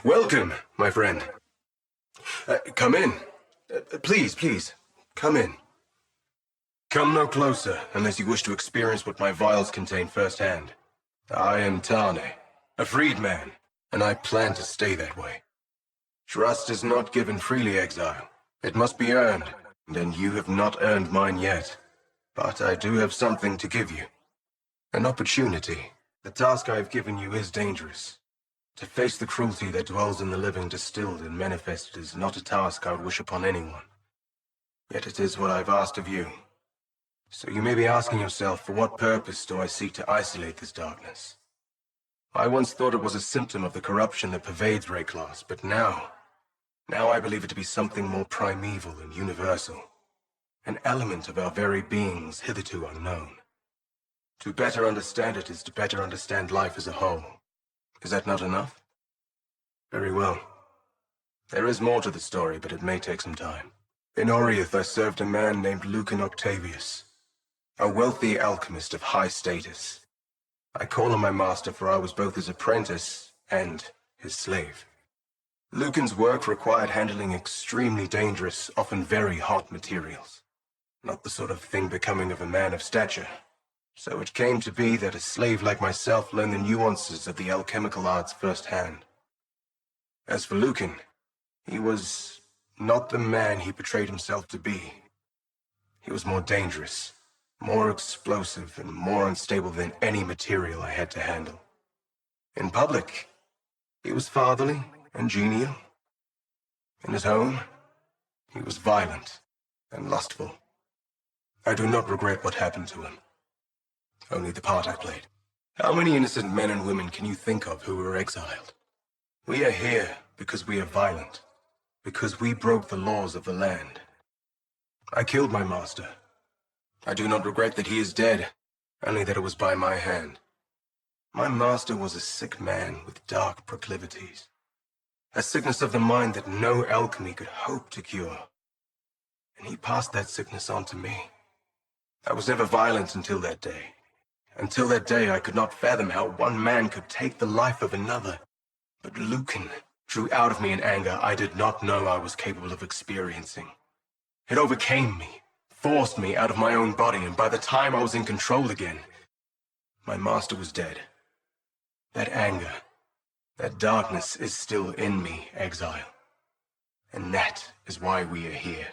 Welcome, my friend. Come in. Please, come in. Come no closer, unless you wish to experience what my vials contain firsthand. I am Tane, a freedman, and I plan to stay that way. Trust is not given freely, Exile. It must be earned, and you have not earned mine yet. But I do have something to give you. An opportunity. The task I have given you is dangerous. To face the cruelty that dwells in the living distilled and manifested is not a task I would wish upon anyone. Yet it is what I've asked of you. So you may be asking yourself, for what purpose do I seek to isolate this darkness? I once thought it was a symptom of the corruption that pervades Rayclass, but now I believe it to be something more primeval and universal. An element of our very beings hitherto unknown. To better understand it is to better understand life as a whole. Is that not enough? Very well. There is more to the story, but it may take some time. In Oriath, I served a man named Tane Octavius, a wealthy alchemist of high status. I call him my master, for I was both his apprentice and his slave. Lucan's work required handling extremely dangerous, often very hot materials. Not the sort of thing becoming of a man of stature. So it came to be that a slave like myself learned the nuances of the alchemical arts firsthand. As for Lucan, he was not the man he portrayed himself to be. He was more dangerous, more explosive, and more unstable than any material I had to handle. In public, he was fatherly and genial. In his home, he was violent and lustful. I do not regret what happened to him. Only the part I played. How many innocent men and women can you think of who were exiled? We are here because we are violent, because we broke the laws of the land. I killed my master. I do not regret that he is dead, only that it was by my hand. My master was a sick man with dark proclivities. A sickness of the mind that no alchemy could hope to cure. And he passed that sickness on to me. I was never violent until that day. Until that day, I could not fathom how one man could take the life of another. But Lucan drew out of me an anger I did not know I was capable of experiencing. It overcame me, forced me out of my own body, and by the time I was in control again, my master was dead. That anger, that darkness is still in me, Exile. And that is why we are here.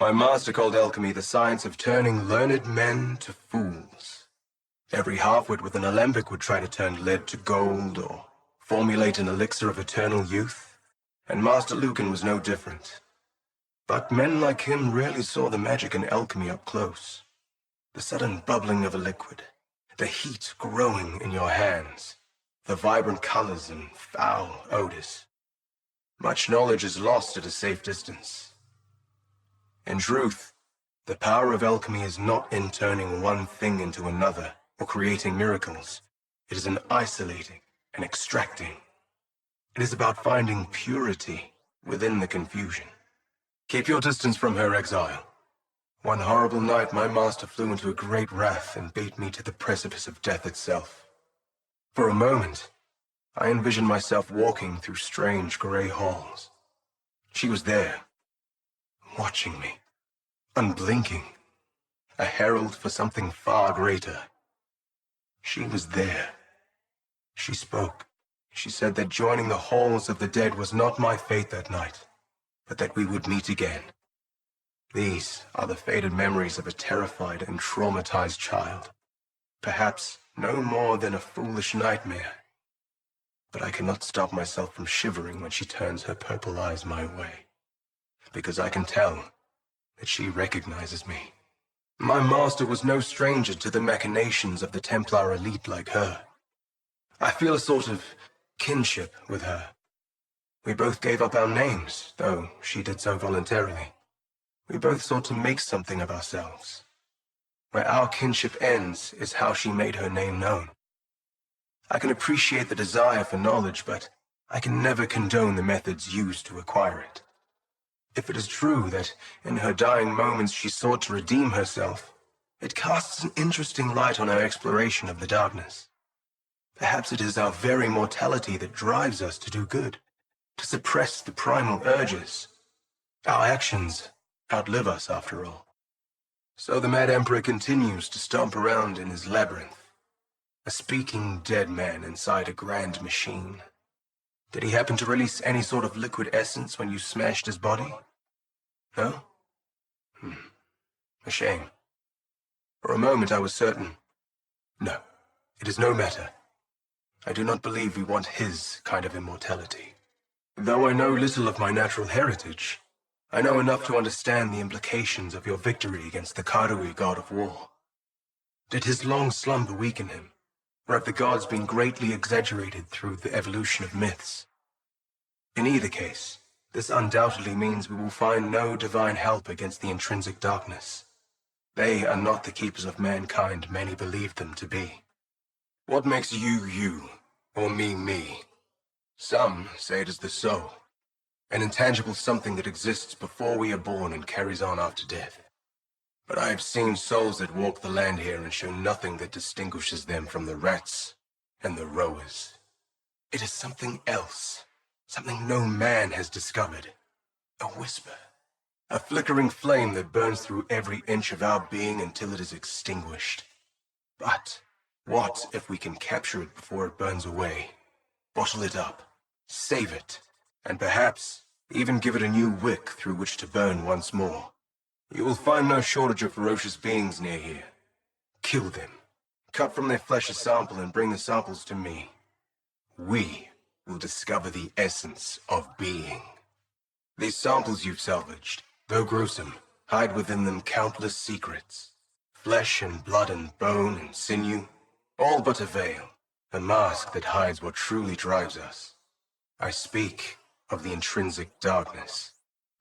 My master called alchemy the science of turning learned men to fools. Every halfwit with an alembic would try to turn lead to gold or formulate an elixir of eternal youth, and Master Lucan was no different. But men like him rarely saw the magic in alchemy up close. The sudden bubbling of a liquid, the heat growing in your hands, the vibrant colors and foul odors. Much knowledge is lost at a safe distance. In truth, the power of alchemy is not in turning one thing into another, or creating miracles. It is in isolating and extracting. It is about finding purity within the confusion. Keep your distance from her, Exile. One horrible night, my master flew into a great wrath and beat me to the precipice of death itself. For a moment, I envisioned myself walking through strange gray halls. She was there, watching me, unblinking, a herald for something far greater. She was there. She spoke. She said that joining the halls of the dead was not my fate that night, but that we would meet again. These are the faded memories of a terrified and traumatized child. Perhaps no more than a foolish nightmare. But I cannot stop myself from shivering when she turns her purple eyes my way, because I can tell that she recognizes me. My master was no stranger to the machinations of the Templar elite like her. I feel a sort of kinship with her. We both gave up our names, though she did so voluntarily. We both sought to make something of ourselves. Where our kinship ends is how she made her name known. I can appreciate the desire for knowledge, but I can never condone the methods used to acquire it. If it is true that in her dying moments she sought to redeem herself, it casts an interesting light on our exploration of the darkness. Perhaps it is our very mortality that drives us to do good. to suppress the primal urges. Our actions outlive us, after all. So the Mad Emperor continues to stomp around in his labyrinth, a speaking dead man inside a grand machine. Did he happen to release any sort of liquid essence when you smashed his body? No? A shame. For a moment I was certain. No, it is no matter. I do not believe we want his kind of immortality. Though I know little of my natural heritage, I know enough to understand the implications of your victory against the Karui god of war. Did his long slumber weaken him, or have the gods been greatly exaggerated through the evolution of myths? In either case, this undoubtedly means we will find no divine help against the intrinsic darkness. They are not the keepers of mankind many believe them to be. What makes you you, or me me? Some say it is the soul, an intangible something that exists before we are born and carries on after death. But I have seen souls that walk the land here and show nothing that distinguishes them from the rats and the rowers. It is something else, something no man has discovered. A whisper, a flickering flame that burns through every inch of our being until it is extinguished. But what if we can capture it before it burns away, bottle it up, save it, and perhaps even give it a new wick through which to burn once more? You will find no shortage of ferocious beings near here. Kill them, cut from their flesh a sample and bring the samples to me. We will discover the essence of being. These samples you've salvaged, though gruesome, hide within them countless secrets. Flesh and blood and bone and sinew, all but a veil, a mask that hides what truly drives us. I speak of the intrinsic darkness,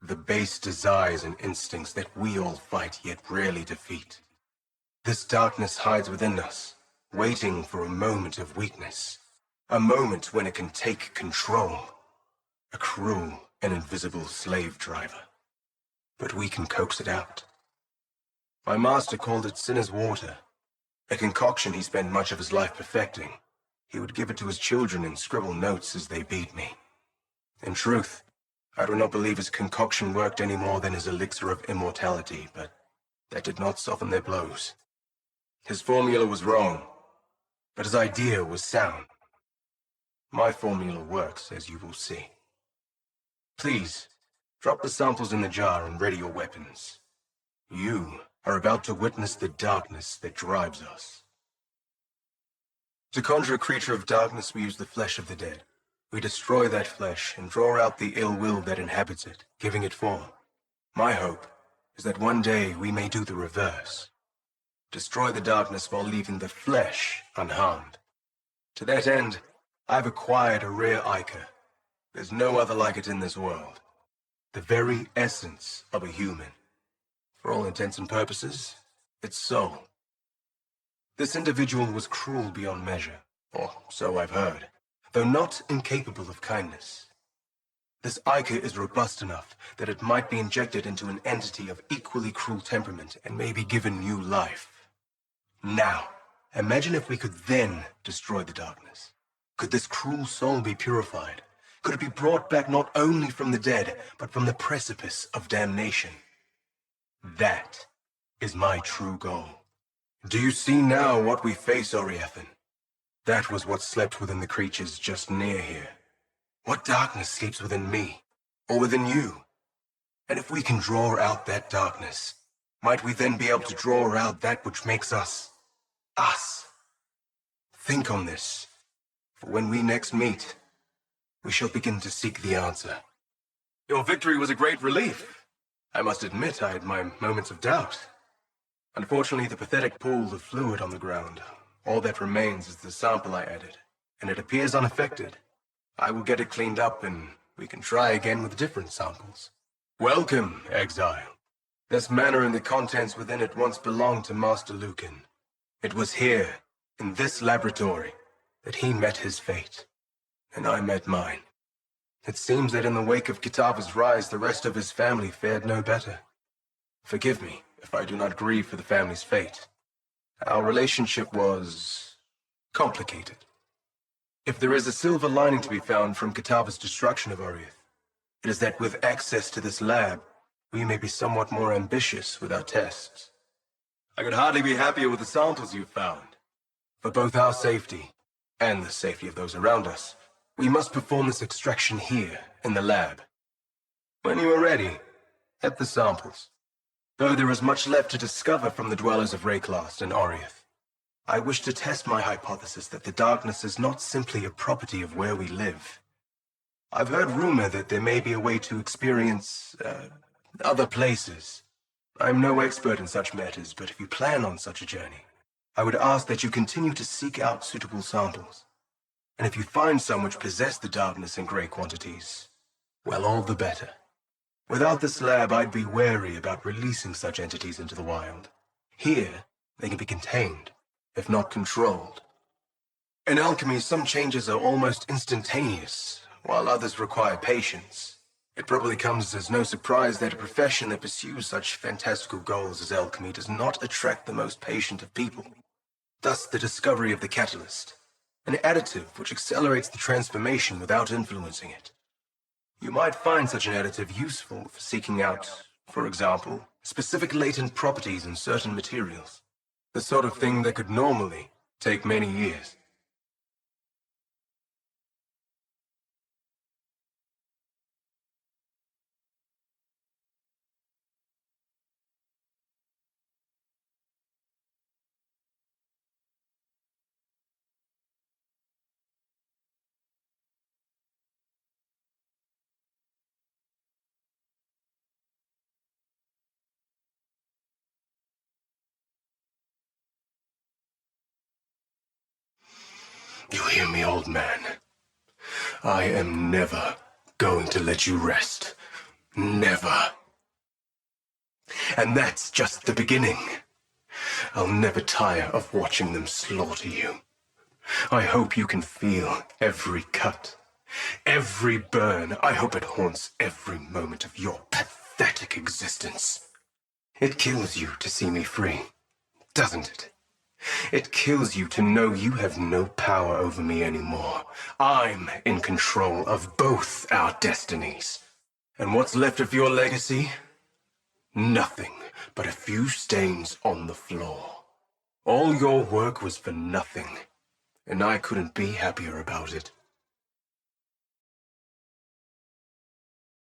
the base desires and instincts that we all fight yet rarely defeat. This darkness hides within us, waiting for a moment of weakness, a moment when it can take control. A cruel and invisible slave driver. But we can coax it out. My master called it sinner's water, a concoction he spent much of his life perfecting. He would give it to his children and scribble notes as they beat me. In truth, I do not believe his concoction worked any more than his elixir of immortality, but that did not soften their blows. His formula was wrong, but his idea was sound. My formula works, as you will see. Please, drop the samples in the jar and ready your weapons. You are about to witness the darkness that drives us. To conjure a creature of darkness, we use the flesh of the dead. We destroy that flesh and draw out the ill will that inhabits it, giving it form. My hope is that one day we may do the reverse. Destroy the darkness while leaving the flesh unharmed. To that end, I've acquired a rare ichor. There's no other like it in this world. The very essence of a human. For all intents and purposes, its soul. This individual was cruel beyond measure, or so I've heard, though not incapable of kindness. This ichor is robust enough that it might be injected into an entity of equally cruel temperament and may be given new life. Now, imagine if we could then destroy the darkness. Could this cruel soul be purified? Could it be brought back not only from the dead, but from the precipice of damnation? That is my true goal. Do you see now what we face, Oriathan? That was what slept within the creatures just near here. What darkness sleeps within me, or within you? And if we can draw out that darkness, might we then be able to draw out that which makes us, us? Think on this, for when we next meet, we shall begin to seek the answer. Your victory was a great relief. I must admit I had my moments of doubt. Unfortunately, the pathetic pool of fluid on the ground, all that remains is the sample I added, and it appears unaffected. I will get it cleaned up and we can try again with different samples. Welcome, Exile. This manor and the contents within it once belonged to Master Lucan. It was here, in this laboratory, that he met his fate, and I met mine. It seems that in the wake of Kitava's rise, the rest of his family fared no better. Forgive me if I do not grieve for the family's fate. Our relationship was complicated. If there is a silver lining to be found from Katava's destruction of Oriath, it is that with access to this lab, we may be somewhat more ambitious with our tests. I could hardly be happier with the samples you've found. For both our safety and the safety of those around us, we must perform this extraction here, in the lab. When you are ready, get the samples. Though there is much left to discover from the dwellers of Rayclast and Oriath, I wish to test my hypothesis that the darkness is not simply a property of where we live. I've heard rumor that there may be a way to experience, other places. I'm no expert in such matters, but if you plan on such a journey, I would ask that you continue to seek out suitable samples. And if you find some which possess the darkness in great quantities, well, all the better. Without this lab, I'd be wary about releasing such entities into the wild. Here, they can be contained, if not controlled. In alchemy, some changes are almost instantaneous, while others require patience. It probably comes as no surprise that a profession that pursues such fantastical goals as alchemy does not attract the most patient of people. Thus, the discovery of the catalyst, an additive which accelerates the transformation without influencing it. You might find such an additive useful for seeking out, for example, specific latent properties in certain materials. The sort of thing that could normally take many years. You hear me, old man? I am never going to let you rest. Never. And that's just the beginning. I'll never tire of watching them slaughter you. I hope you can feel every cut, every burn. I hope it haunts every moment of your pathetic existence. It kills you to see me free, doesn't it? It kills you to know you have no power over me anymore. I'm in control of both our destinies. And what's left of your legacy? Nothing but a few stains on the floor. All your work was for nothing, and I couldn't be happier about it.